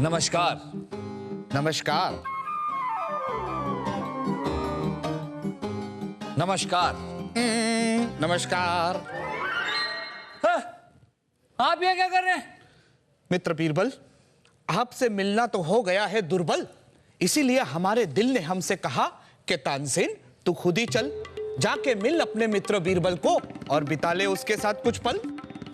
नमस्कार। नमस्कार। नमस्कार। नमस्कार। आप ये क्या कर रहे हैं? मित्र बीरबल, आपसे मिलना तो हो गया है दुर्बल, इसीलिए हमारे दिल ने हमसे कहा कि तानसेन तू खुद ही चल, जाके मिल अपने मित्र बीरबल को और बिता ले उसके साथ कुछ पल।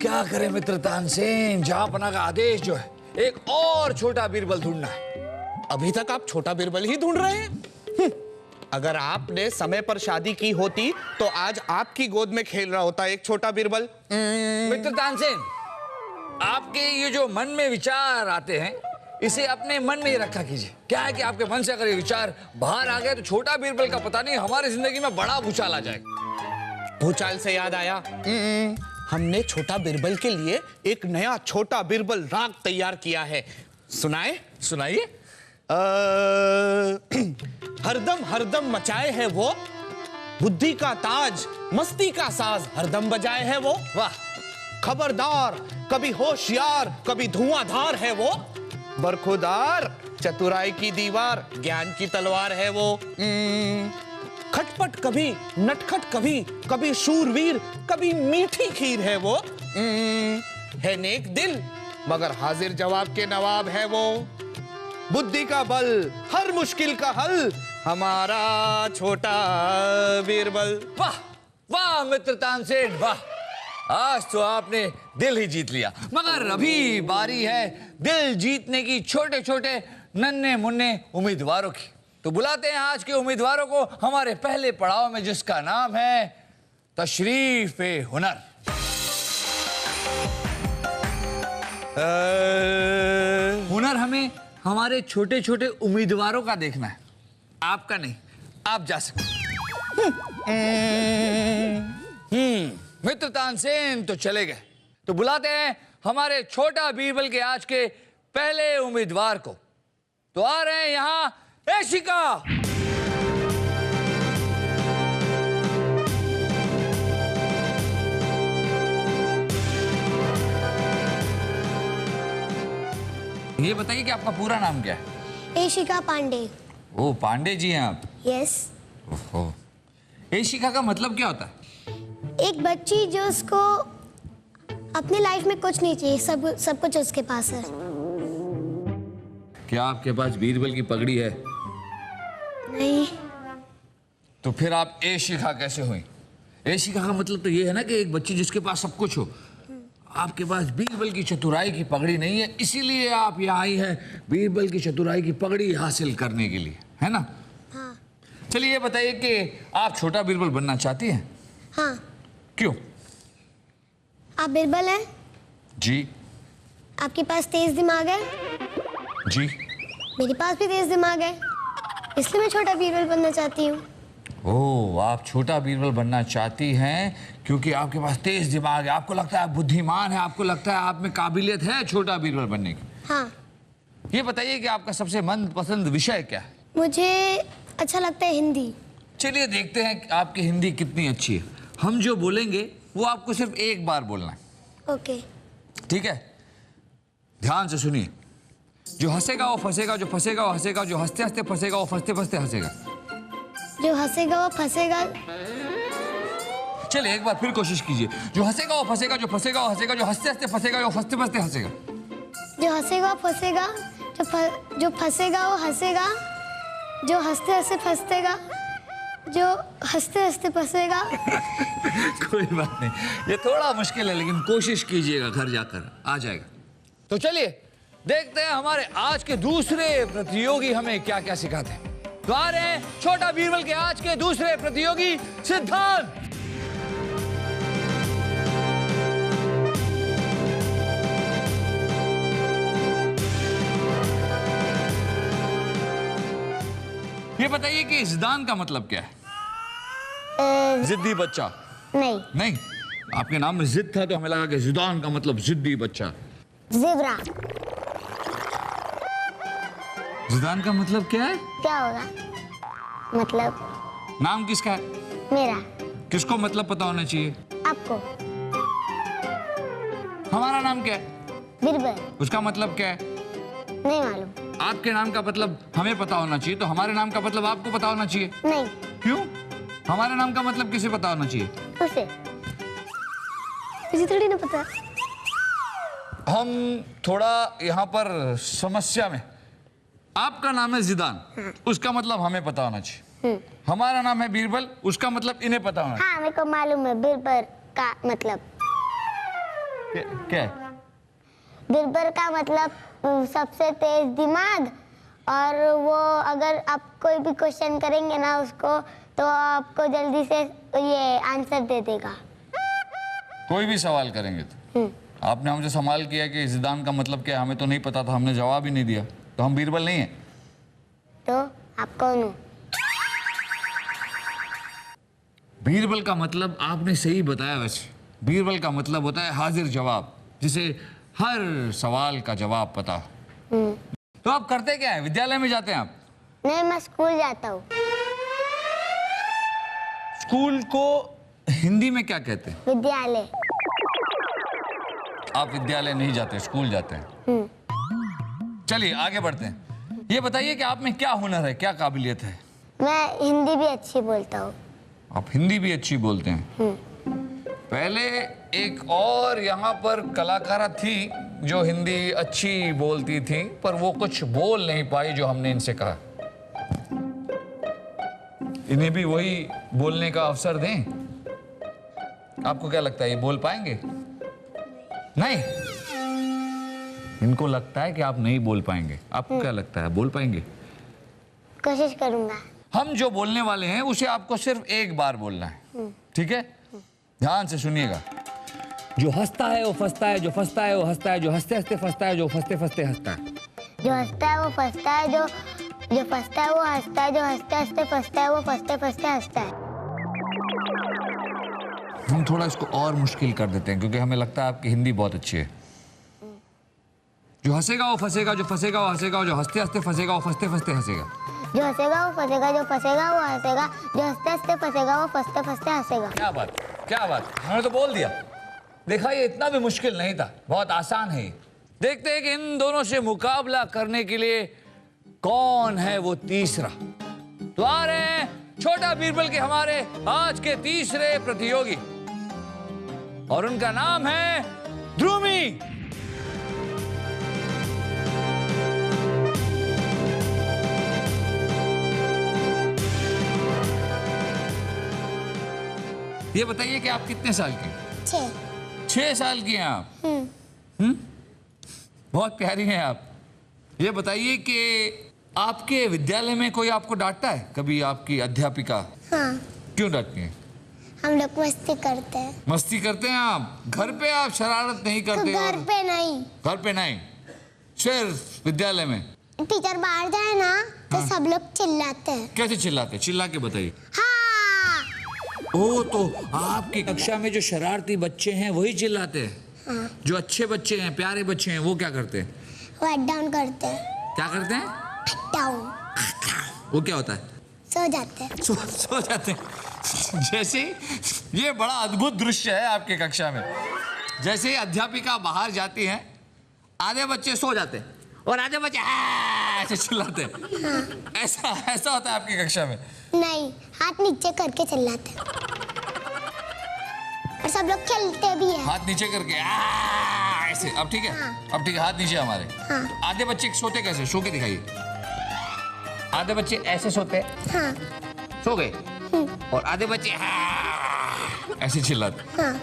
क्या करें मित्र तानसेन, जहांपना का आदेश जो है एक और छोटा बीरबल ढूंढना है। अभी तक आप छोटा बीरबल ही ढूंढ रहे हैं? अगर आपने समय पर शादी की होती तो आज आपकी गोद में खेल रहा होता एक छोटा बीरबल। मित्र तानसेन, आपके ये जो मन में विचार आते हैं इसे अपने मन में ही रखा कीजिए। क्या है कि आपके मन से अगर ये विचार बाहर आ गए तो छोटा बीरबल का पता नहीं हमारी जिंदगी में बड़ा भूचाल आ जाएगा। भूचाल से याद आया, हमने छोटा बीरबल के लिए एक नया छोटा बीरबल राग तैयार किया है। सुनाए? सुनाइए। हरदम हरदम मचाए है वो, बुद्धि का ताज मस्ती का साज हरदम बजाए है वो। वाह। खबरदार कभी होशियार कभी धुआंधार है वो, बरखुदार चतुराई की दीवार ज्ञान की तलवार है वो। खटपट कभी नटखट कभी, कभी शूरवीर कभी मीठी खीर है वो। है नेक दिल मगर हाजिर जवाब के नवाब है वो, बुद्धि का बल हर मुश्किल का हल हमारा छोटा बीरबल। वाह वाह मित्र तानसेन वाह, आज तो आपने दिल ही जीत लिया। मगर अभी बारी है दिल जीतने की छोटे छोटे नन्हे मुन्ने उम्मीदवारों की। तो बुलाते हैं आज के उम्मीदवारों को हमारे पहले पड़ाव में, जिसका नाम है तशरीफ-ए-हुनर। हुनर हमें हमारे छोटे छोटे उम्मीदवारों का देखना है, आपका नहीं। आप जा सकते। मित्र तानसेन तो चले गए, तो बुलाते हैं हमारे छोटा बीरबल के आज के पहले उम्मीदवार को। तो आ रहे हैं यहाँ एशिका। ये बताइए कि आपका पूरा नाम क्या है? एशिका पांडे। ओ, पांडे जी हैं आप? यस। ओहो। एशिका का मतलब क्या होता है? एक बच्ची जो उसको अपनी लाइफ में कुछ नहीं चाहिए, सब कुछ उसके पास है। क्या आपके पास बीरबल की पगड़ी है? नहीं। तो फिर आप एशिका कैसे हुई? एशिका का मतलब तो ये है ना कि एक बच्ची जिसके पास सब कुछ हो। आपके पास बीरबल की चतुराई की पगड़ी नहीं है, इसीलिए आप यहाँ आई हैं बीरबल की चतुराई की पगड़ी हासिल करने के लिए, है ना? हाँ। चलिए ये बताइए कि आप छोटा बीरबल बनना चाहती हैं? हाँ। क्यों? आप बीरबल हैं? जी। आपके पास तेज दिमाग है? जी। मेरे पास भी तेज दिमाग है, इसलिए मैं छोटा बीरबल बनना चाहती हूँ। ओह, आप छोटा बीरबल बनना चाहती हैं क्योंकि आपके पास तेज दिमाग है, आपको लगता है आप बुद्धिमान है, आपको लगता है आप में काबिलियत है छोटा बीरबल बनने की। हाँ। ये बताइए कि आपका सबसे मनपसंद विषय क्या है? मुझे अच्छा लगता है हिंदी। चलिए देखते हैं कि आपकी हिंदी कितनी अच्छी है। हम जो बोलेंगे वो आपको सिर्फ एक बार बोलना है। ओके। ठीक है? ध्यान से सुनिए। जो हंसेगा वो फंसेगा, जो फंसेगा वो हंसेगा, जो हंसते हंसते फंसेगा वो फंसते फंसते हंसेगा। जो हंसेगा वो फंसेगा। चलिए एक बार फिर कोशिश कीजिए। जो हंसेगा वो फंसेगा, जो फंसेगा वो हंसेगा, जो हंसते हंसते फंसेगा वो फंसते फंसते हंसेगा। जो हंसेगा वो फंसेगा, जो फंसेगा वो हंसेगा, जो हंसते हंसते फंसेगा, जो हंसते हंसते फंसेगा। कोई बात नहीं, ये थोड़ा मुश्किल है लेकिन कोशिश कीजिएगा, घर जाकर आ जाएगा। तो चलिए देखते हैं हमारे आज के दूसरे प्रतियोगी हमें क्या क्या सिखाते हैं। तो आ रहे हैं छोटा बीरबल के आज के दूसरे प्रतियोगी सिद्धांत। ये बताइए कि जिदान का मतलब क्या है? जिद्दी बच्चा। नहीं। नहीं, आपके नाम में जिद था तो हमें लगा कि जिदान का मतलब जिद्दी बच्चा। ज़ेब्रा। जिदान का मतलब क्या है? क्या होगा? मतलब नाम किसका है? मेरा। किसको मतलब पता होना चाहिए? आपको। हमारा नाम क्या है? बीरबल। उसका मतलब क्या है? नहीं मालूम। आपके नाम का मतलब हमें पता होना चाहिए, तो हमारे नाम का मतलब आपको पता होना चाहिए। नहीं। क्यों? हमारे नाम का मतलब किसे पता होना चाहिए? उसे मुझे थोड़ी ना पता। हम थोड़ा यहाँ पर समस्या में। आपका नाम है जिदान, उसका मतलब हमें पता होना चाहिए। हमारा नाम है बीरबल, उसका मतलब इन्हें पता होना हाँ, मेरे को मालूम है बीरबल का मतलब। चाहिए। क्या है? बीरबल का मतलब सबसे तेज दिमाग, और वो अगर आप कोई भी क्वेश्चन करेंगे ना उसको, तो आपको जल्दी से ये आंसर दे देगा। कोई भी सवाल करेंगे तो आपने हमसे सवाल किया कि जिदान का मतलब क्या है, हमें तो नहीं पता था, हमने जवाब ही नहीं दिया, तो हम बीरबल नहीं है। तो आप कौन हो? बीरबल का मतलब आपने सही बताया। वैसे बीरबल का मतलब होता है हाजिर जवाब, जिसे हर सवाल का जवाब पता हो। तो आप करते क्या है? विद्यालय में जाते हैं आप? नहीं, मैं स्कूल जाता हूँ। स्कूल को हिंदी में क्या कहते हैं? विद्यालय। आप विद्यालय नहीं जाते, स्कूल जाते हैं। चलिए आगे बढ़ते हैं। ये बताइए कि आप में क्या हुनर है, क्या काबिलियत है? मैं हिंदी भी अच्छी बोलता हूँ। आप हिंदी भी अच्छी बोलते हैं। पहले एक और यहाँ पर कलाकारा थी जो हिंदी अच्छी बोलती थी, पर वो कुछ बोल नहीं पाई जो हमने इनसे कहा। इन्हें भी वही बोलने का अवसर दें। आपको क्या लगता है, ये बोल पाएंगे? नहीं, इनको लगता है कि आप नहीं बोल पाएंगे। आपको क्या लगता है, बोल पाएंगे? कोशिश करूंगा। हम जो बोलने वाले हैं उसे आपको सिर्फ एक बार बोलना है, ठीक है? ध्यान से सुनिएगा। जो हंसता है वो फंसता है, जो फंसता है वो हंसता है, जो हंसते हंसते फंसता है, जो फंसते फंसते हंसता है। जो हंसता है वो फंसता है, जो फंसता है वो हंसता है, जो हंसते हंसते फंसता है वो फंसते फंसते हंसता है। हम थोड़ा इसको और मुश्किल कर देते हैं क्योंकि हमें लगता है आपकी हिंदी बहुत अच्छी है। जो हंसेगा वो फंसेगा, जो फंसेगा वो हंसेगा, जो हंसते हंसते फंसेगा वो फंसते फंसते हंसेगा। जो हंसेगा वो फंसेगा, जो फंसेगा वो हंसेगा, जो हंसते हंसते फंसेगा वो फंसते फंसते हंसेगा। क्या बात, क्या बात, हमने तो बोल दिया। देखा, ये इतना भी मुश्किल नहीं था, बहुत आसान है ये। देखते हैं कि इन दोनों से मुकाबला करने के लिए कौन है वो तीसरा। तो आ रहे हैं छोटा बीरबल के हमारे आज के तीसरे प्रतियोगी, और उनका नाम है ध्रुमी। ये बताइए कि आप कितने साल के हैं? 6 साल की हैं आप। बहुत प्यारी हैं आप। ये बताइए कि आपके विद्यालय में कोई आपको डांटता है कभी, आपकी अध्यापिका? हाँ, क्यों डांटती हैं? हम लोग मस्ती करते हैं। मस्ती करते हैं आप? घर पे आप शरारत नहीं करते? घर पे नहीं। घर पे नहीं, सिर्फ विद्यालय में? टीचर बाहर जाए ना तो सब लोग चिल्लाते हैं। कैसे चिल्लाते? चिल्ला के बताइए। हाँ। ओ, तो आपकी कक्षा में जो शरारती बच्चे हैं वही चिल्लाते हैं? हाँ। जो अच्छे बच्चे हैं, प्यारे बच्चे हैं, वो क्या करते हैं? वो हेड डाउन करते हैं। क्या करते हैं? डाउन। वो क्या होता है? सो जाते हैं। सो जाते हैं। जैसे ये बड़ा अद्भुत दृश्य है आपके कक्षा में। जैसे ही अध्यापिका बाहर जाती हैं, आधे बच्चे सो जाते हैं और आधे बच्चे ऐसे चिल्लाते हैं। हाँ। ऐसा होता है आपकी कक्षा में? नहीं, हाथ नीचे करके चिल्लाते हैं। और सब लोग खेलते भी हैं। हाथ नीचे करके ऐसे। अब ठीक है? हाँ। अब ठीक है, हाथ नीचे हमारे। हाँ। आधे बच्चे सोते कैसे? सो के दिखाइए। आधे बच्चे ऐसे सोते हैं, हाँ। सो गए, और आधे बच्चे ऐसे चिल्लाते। हाँ।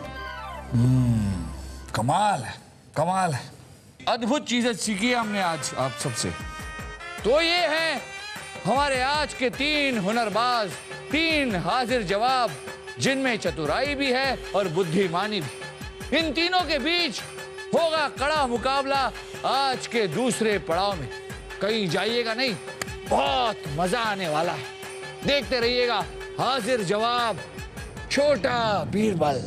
कमाल है, कमाल है। अद्भुत चीजें सीखी हमने आज आप सबसे। तो ये है हमारे आज के 3 हुनरबाज, 3 हाजिर जवाब, जिनमें चतुराई भी है और बुद्धिमानी भी। इन तीनों के बीच होगा कड़ा मुकाबला आज के दूसरे पड़ाव में। कहीं जाइएगा नहीं, बहुत मजा आने वाला है। देखते रहिएगा हाजिर जवाब, छोटा बीरबल।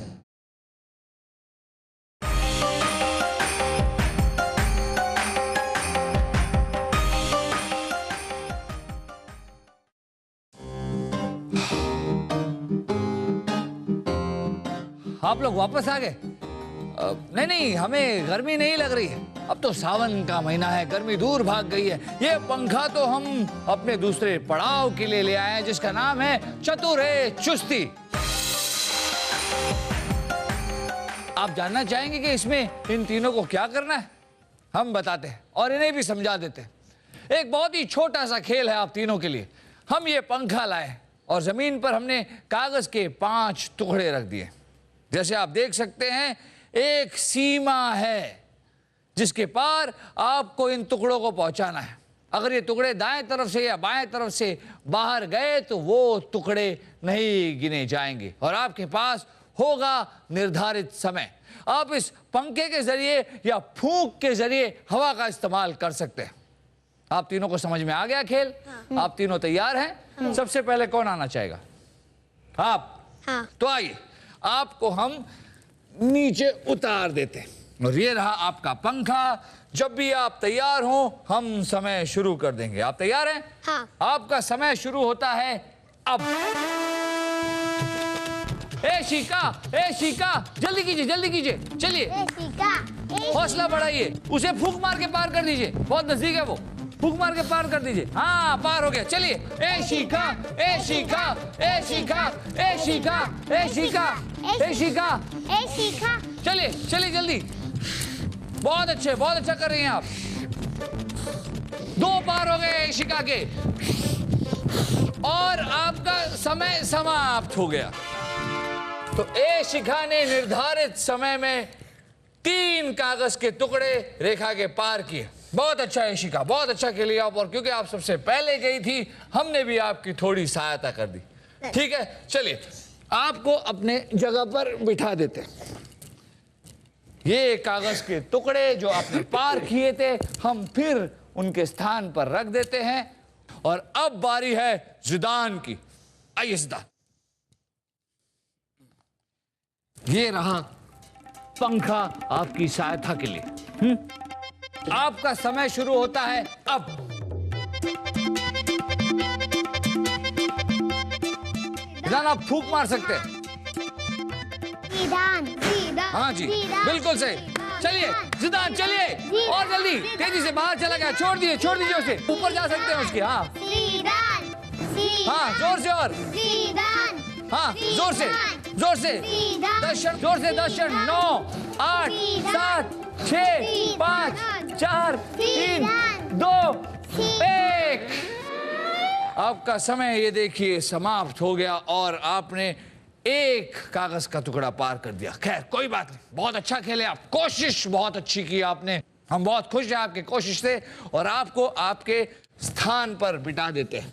आप लोग वापस आ गए? नहीं नहीं, हमें गर्मी नहीं लग रही है। अब तो सावन का महीना है, गर्मी दूर भाग गई है। ये पंखा तो हम अपने दूसरे पड़ाव के लिए ले आए हैं, जिसका नाम है चतुर है चुस्ती। आप जानना चाहेंगे कि इसमें इन तीनों को क्या करना है? हम बताते हैं और इन्हें भी समझा देते हैं। एक बहुत ही छोटा सा खेल है आप तीनों के लिए। हम ये पंखा लाए और जमीन पर हमने कागज के 5 टुकड़े रख दिए। जैसे आप देख सकते हैं, एक सीमा है जिसके पार आपको इन टुकड़ों को पहुंचाना है। अगर ये टुकड़े दाएं तरफ से या बाएं तरफ से बाहर गए तो वो टुकड़े नहीं गिने जाएंगे और आपके पास होगा निर्धारित समय। आप इस पंखे के जरिए या फूंक के जरिए हवा का इस्तेमाल कर सकते हैं। आप तीनों को समझ में आ गया खेल? हाँ। आप तीनों तैयार हैं? सबसे पहले कौन आना चाहेगा? आप? हाँ। तो आइए, आपको हम नीचे उतार देते हैं और ये रहा आपका पंखा। जब भी आप तैयार हो हम समय शुरू कर देंगे। आप तैयार हैं? हाँ। आपका समय शुरू होता है अब। ए शिका, जल्दी कीजिए, चलिए। हौसला बढ़ाइए, उसे फूंक मार के पार कर दीजिए, बहुत नजदीक है वो। फूंक मार के पार कर दीजिए। हाँ, पार हो गया। चलिए। ए शिका। चलिए जल्दी। बहुत अच्छा कर रही हैं आप। 2 पार हो गए ए शिका के और आपका समय समाप्त हो गया। तो ए शिखा ने निर्धारित समय में 3 कागज के टुकड़े रेखा के पार किए। बहुत अच्छा है शिखा, बहुत अच्छा खेली आप। और क्योंकि आप सबसे पहले गई थी, हमने भी आपकी थोड़ी सहायता कर दी। ठीक है, चलिए आपको अपने जगह पर बिठा देते हैं। ये कागज के टुकड़े जो आपने पार किए थे, हम फिर उनके स्थान पर रख देते हैं। और अब बारी है जिदान की। आइए जिदान, ये रहा पंखा आपकी सहायता के लिए। आपका समय शुरू होता है अब। जिदान, आप फूंक मार सकते हैं। हाँ जी, बिल्कुल सही। चलिए जिदान, चलिए और जल्दी, तेजी से बाहर चला गया। छोड़ दीजिए उसे, ऊपर जा सकते हैं उसके। हाँ जोर से, और हाँ जोर से 10 क्षण, जोर से 10 क्षण। 9 8 7 6 5 4 3 2 1। आपका समय ये देखिए समाप्त हो गया और आपने एक कागज का टुकड़ा पार कर दिया। खैर कोई बात नहीं, बहुत अच्छा खेले आप, कोशिश बहुत अच्छी की आपने। हम बहुत खुश हैं आपकी कोशिश से और आपको आपके स्थान पर बिठा देते हैं।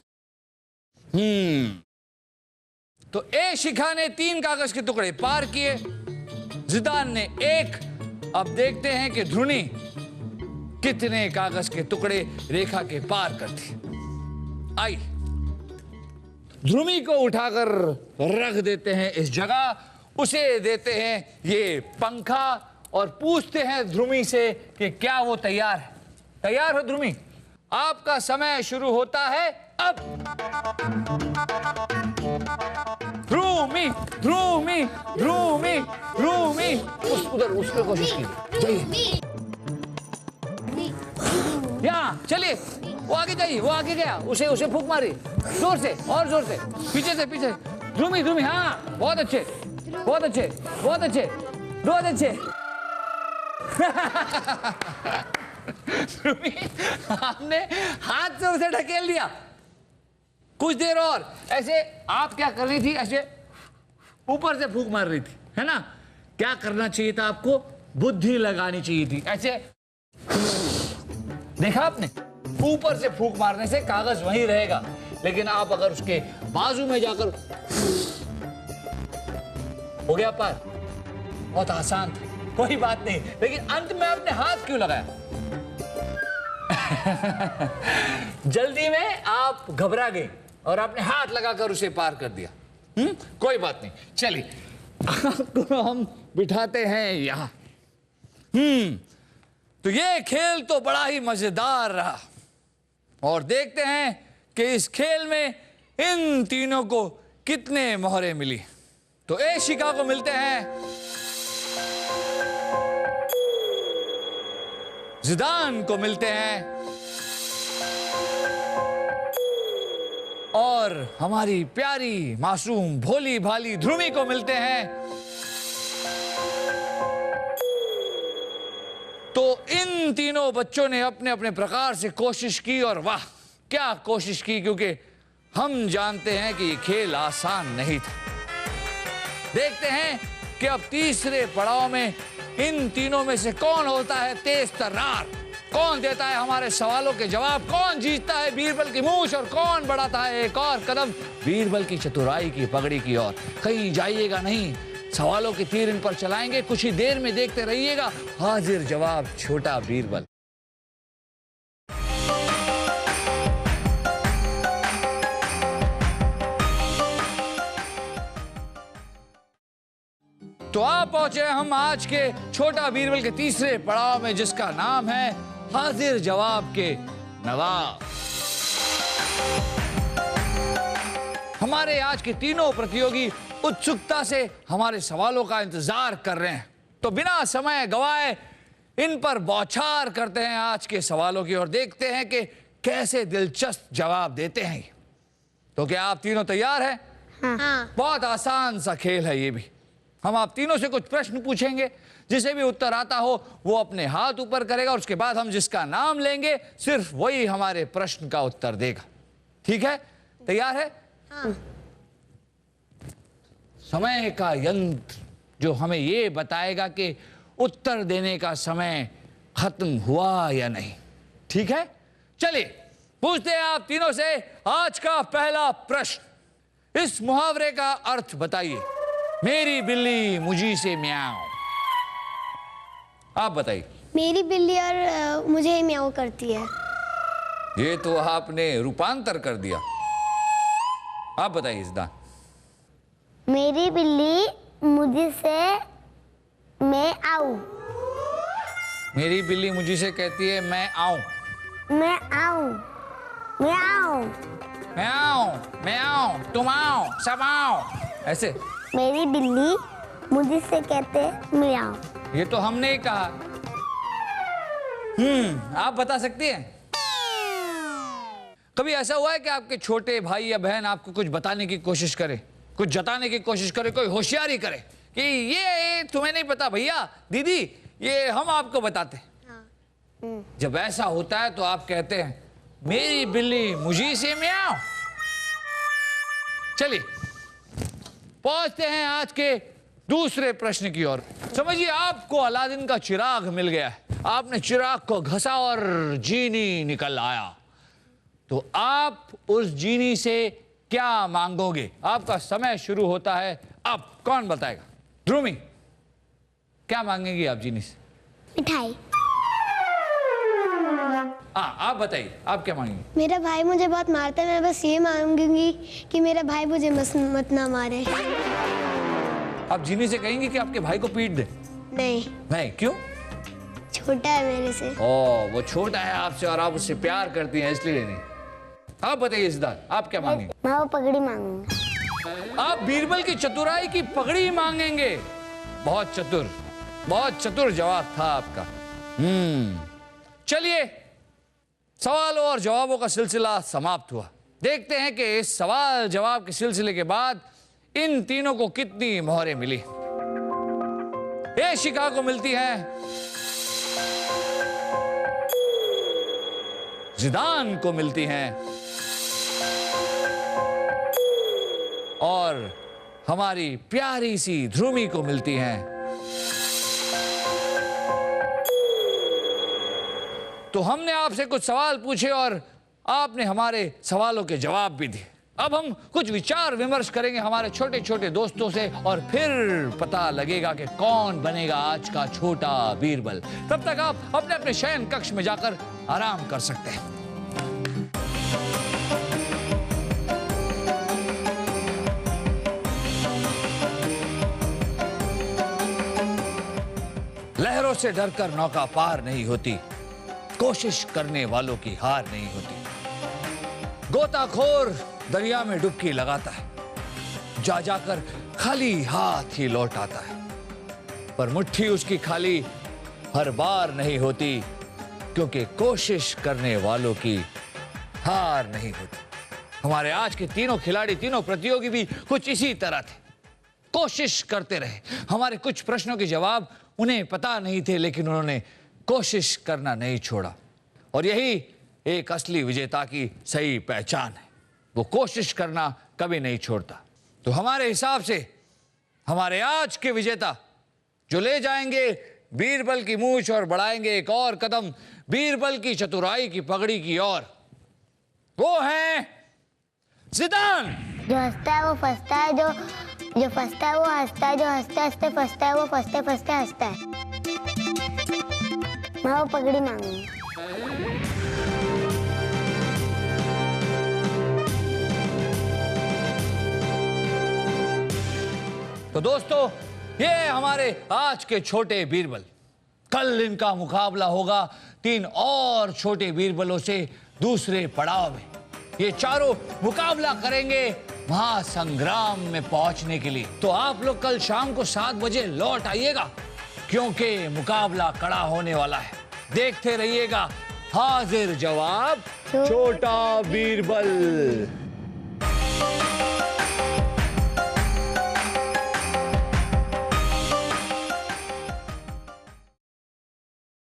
तो ए शिखा ने 3 कागज के टुकड़े पार किए, जिदान ने 1। अब देखते हैं कि ध्रुनी कितने कागज के टुकड़े रेखा के पार करती। आई, ध्रुमी को उठाकर रख देते हैं इस जगह, उसे देते हैं ये पंखा और पूछते हैं ध्रुमी से कि क्या वो तैयार है। तैयार हो ध्रुमी? आपका समय शुरू होता है अब। ध्रुमी उधर उसके कोशिश कीजिए। यहाँ चलिए, वो आगे जाइए, वो आगे गया, उसे फूंक मारी जोर से, और जोर से, पीछे से पीछे। ध्रुमी, हाँ बहुत अच्छे। ध्रुमी, आपने हाथ से उसे ढकेल दिया। कुछ देर और ऐसे आप क्या कर रही थी? ऐसे ऊपर से फूंक मार रही थी, है ना? क्या करना चाहिए था आपको? बुद्धि लगानी चाहिए थी। ऐसे देखा आपने, ऊपर से फूंक मारने से कागज वहीं रहेगा, लेकिन आप अगर उसके बाजू में जाकर, हो गया पार। बहुत आसान था, कोई बात नहीं, लेकिन अंत में आपने हाथ क्यों लगाया? जल्दी में आप घबरा गए और आपने हाथ लगाकर उसे पार कर दिया। कोई बात नहीं, चलिए आपको हम बिठाते हैं यहां। तो ये खेल तो बड़ा ही मजेदार रहा और देखते हैं कि इस खेल में इन तीनों को कितने मोहरे मिली। तो ए शिखा को मिलते हैं जिदान को मिलते हैं और हमारी प्यारी मासूम भोली भाली ध्रुवी को मिलते हैं। तो इन तीनों बच्चों ने अपने अपने प्रकार से कोशिश की और वाह क्या कोशिश की, क्योंकि हम जानते हैं कि ये खेल आसान नहीं था। देखते हैं कि अब तीसरे पड़ाव में इन तीनों में से कौन होता है तेज तर्रार, कौन देता है हमारे सवालों के जवाब, कौन जीतता है बीरबल की मूछ और कौन बढ़ाता है एक और कदम बीरबल की चतुराई की पगड़ी की ओर। कहीं जाइएगा नहीं, सवालों के तीर इन पर चलाएंगे, कुछ ही देर में देखते रहिएगा हाजिर जवाब छोटा बीरबल। तो आप पहुंचे हम आज के छोटा बीरबल के तीसरे पड़ाव में, जिसका नाम है हाजिर जवाब के नवाब। हमारे आज के तीनों प्रतियोगी उत्सुकता से हमारे सवालों का इंतजार कर रहे हैं, तो बिना समय गवाए इन पर बौछार करते हैं आज के सवालों की और देखते हैं कि कैसे दिलचस्प जवाब देते हैं। तो क्या आप तीनों तैयार हैं? हाँ। बहुत आसान सा खेल है ये भी। हम आप तीनों से कुछ प्रश्न पूछेंगे, जिसे भी उत्तर आता हो वो अपने हाथ ऊपर करेगा और उसके बाद हम जिसका नाम लेंगे सिर्फ वही हमारे प्रश्न का उत्तर देगा। ठीक है? तैयार है? हाँ। समय का यंत्र जो हमें ये बताएगा कि उत्तर देने का समय खत्म हुआ या नहीं। ठीक है? चलिए पूछते हैं आप तीनों से आज का पहला प्रश्न। इस मुहावरे का अर्थ बताइए। मेरी बिल्ली मुझी से म्याऊं। आप बताइए। मेरी बिल्ली और मुझे ही म्याऊं करती है। ये तो आपने रूपांतर कर दिया। आप बताइए सिद्धांत। मेरी बिल्ली मुझे से मैं आऊं। मेरी बिल्ली मुझी से कहती है मैं आऊं। मैं आऊं। मैं आऊं। मैं आऊं, मैं आऊं, तुम आओ, सब आओ, ऐसे। मेरी बिल्ली मुझे से कहते म्याऊं। ये तो हमने ही कहा। आप बता सकती हैं? कभी ऐसा हुआ है कि आपके छोटे भाई या बहन आपको कुछ बताने की कोशिश करे, कुछ जताने की कोशिश करे, कोई होशियारी करे कि ये तुम्हें नहीं पता भैया, दीदी, ये हम आपको बताते। जब ऐसा होता है तो आप कहते हैं मेरी बिल्ली मुझी से म्याऊं। चलिए पहुंचते हैं आज के दूसरे प्रश्न की ओर। समझिए आपको अलादीन का चिराग मिल गया है, आपने चिराग को घसा और जीनी निकल आया, तो आप उस जीनी से क्या मांगोगे? आपका समय शुरू होता है अब। कौन बताएगा? ध्रुवी, क्या मांगेंगी आप जीनी से? मिठाई। आप बताइए, आप क्या मांगेंगे? मेरा भाई मुझे बहुत मारता है, मैं बस ये मांगूंगी कि मेरा भाई मुझे मत ना मारे। आप जीनी से कहेंगे कि आपके भाई को पीट दे? नहीं। नहीं, क्यों? छोटा है मेरे से। ओ, वो छोटा है आपसे और आप उससे प्यार करती हैं इसलिए नहीं। आप बताइए सिद्धार्थ, आप क्या मांगेंगे? मैं वो पगड़ी मांगूंगा। आप बीरबल की चतुराई की पगड़ी मांगेंगे। बहुत चतुर, बहुत चतुर जवाब था आपका। चलिए सवालों और जवाबों का सिलसिला समाप्त हुआ। देखते हैं कि इस सवाल जवाब के सिलसिले के बाद इन तीनों को कितनी मोहरें मिली। एशिका को मिलती हैं, जिदान को मिलती हैं और हमारी प्यारी सी ध्रुवी को मिलती हैं। तो हमने आपसे कुछ सवाल पूछे और आपने हमारे सवालों के जवाब भी दिए। अब हम कुछ विचार विमर्श करेंगे हमारे छोटे छोटे दोस्तों से और फिर पता लगेगा कि कौन बनेगा आज का छोटा बीरबल। तब तक आप अपने अपने शयन कक्ष में जाकर आराम कर सकते हैं। लहरों से डरकर नौका पार नहीं होती, कोशिश करने वालों की हार नहीं होती। गोताखोर दरिया में डुबकी लगाता है, जा जाकर खाली हाथ ही लौट आता है, पर मुट्ठी उसकी खाली हर बार नहीं होती, क्योंकि कोशिश करने वालों की हार नहीं होती। हमारे आज के तीनों खिलाड़ी, तीनों प्रतियोगी भी कुछ इसी तरह थे, कोशिश करते रहे। हमारे कुछ प्रश्नों के जवाब उन्हें पता नहीं थे, लेकिन उन्होंने कोशिश करना नहीं छोड़ा। और यही एक असली विजेता की सही पहचान है, वो कोशिश करना कभी नहीं छोड़ता। तो हमारे हिसाब से हमारे आज के विजेता जो ले जाएंगे बीरबल की मूंछ और बढ़ाएंगे एक और कदम बीरबल की चतुराई की पगड़ी की ओर, वो है ज़िदान। जो हंसता है वो फंसता है, जो फंसता है वो हंसता है, जो हंसते हंसते फंसता है वो फंसते फंसते हंसता है। मैं वो पगड़ी मांगूंगी। तो दोस्तों, ये हमारे आज के छोटे बीरबल। कल इनका मुकाबला होगा 3 और छोटे बीरबलों से दूसरे पड़ाव में। ये चारों मुकाबला करेंगे महासंग्राम में पहुंचने के लिए। तो आप लोग कल शाम को 7 बजे लौट आइएगा, क्योंकि मुकाबला कड़ा होने वाला है। देखते रहिएगा हाजिर जवाब छोटा बीरबल।